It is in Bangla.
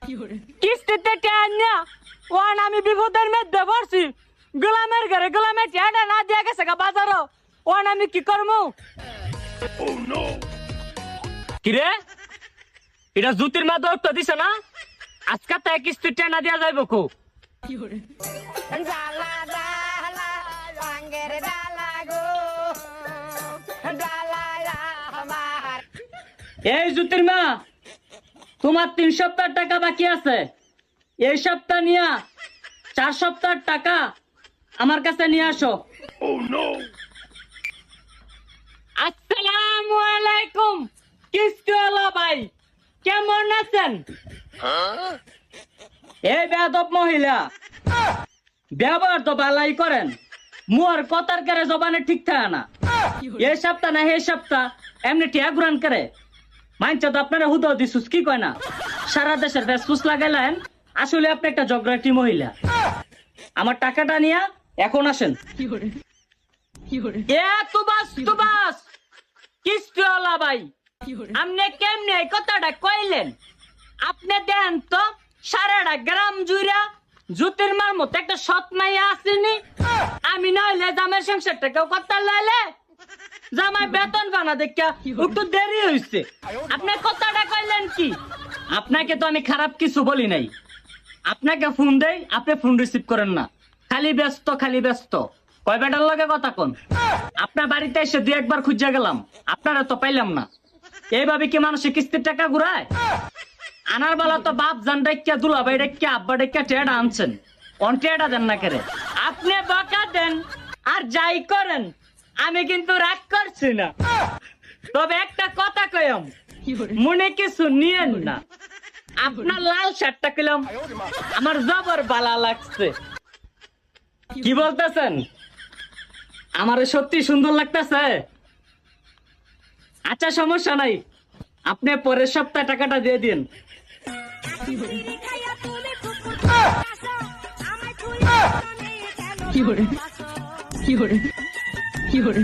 কিস্তিতে টাকা ওয়ান আমি বিপদের মধ্যে পড়ছি গোলামের ঘরে গোলামের টাকা না দিয়ে গেছে গা বাজারও ওয়ান আমি কি করবো কিরে এটা জুতির মা দৌড় দিছে না আজকে তাই কিস্তির টাকা না দিয়া যাইব কো এই জুতির মা তোমার 3 সপ্তাহ টাকা বাকি আছে এই সপ্তাহ নিয়া 4 সপ্তাহ টাকা আমার কাছে নিয়ে আসো আসসালামু আলাইকুম কিস্তিওয়ালা ভাই কেমন আছেন এই বেয়াদব মহিলা ব্যবহার তো ভালাই করেন মোর কথার করে জবানে ঠিক থাকে না এই সপ্তাহ না এই সপ্তাহ এমনি টিয়া গুরান করে মাইনছে তো আপনারা হুদো দিছুস কি কয় না সারা দেশের ফেসফুস লাগাইলেন আসলে আপনি একটা জগরাটি মহিলা আমার টাকাটা নিয়া এখন আসেন এ তুবাস কিস্তিওয়ালা ভাই আপনি কেমনে এই কথাটা কইলেন আপনি দেন তো সারাটা গ্রাম জুড়া জুতির মার মতো একটা সৎ মাইয়া আসেনি আমি নইলে জামাই সংসারটা কেউ কথা লাইলে জামাই বেতন বানা দেখা একটু দেরি হইছে আপনি কথাটা কইলেন কি আপনাকে তো আমি খারাপ কিছু বলি নাই আপনাকে ফোন দেই আপনি ফোন রিসিভ করেন না খালি ব্যস্ত কয় বেটার লগে কথা কোন আপনার বাড়িতে এসে 2-1 বার খুঁজে গেলাম আপনারা তো পাইলাম না এইভাবে কি মানুষ কিস্তির টাকা ঘুরায় আনার বেলা তো বাপ জান ডাক্কা দুলাভাই ডাক্কা আব্বা ডাক্কা টেডা আনছেন অন টেডা দেন না করে আপনি বকা দেন আর যাই করেন আমি কিন্তু রাগ করছি না তবে একটা কথা কইম মনে কিছু নিয়েন না আপনার লাল শার্টটা কইলাম আমার জবর বালা লাগছে কি বলতেছেন আমার সত্যি সুন্দর লাগতেছে আচ্ছা সমস্যা নাই আপনি পরের সপ্তাহে টাকাটা দিয়ে দিন কি করে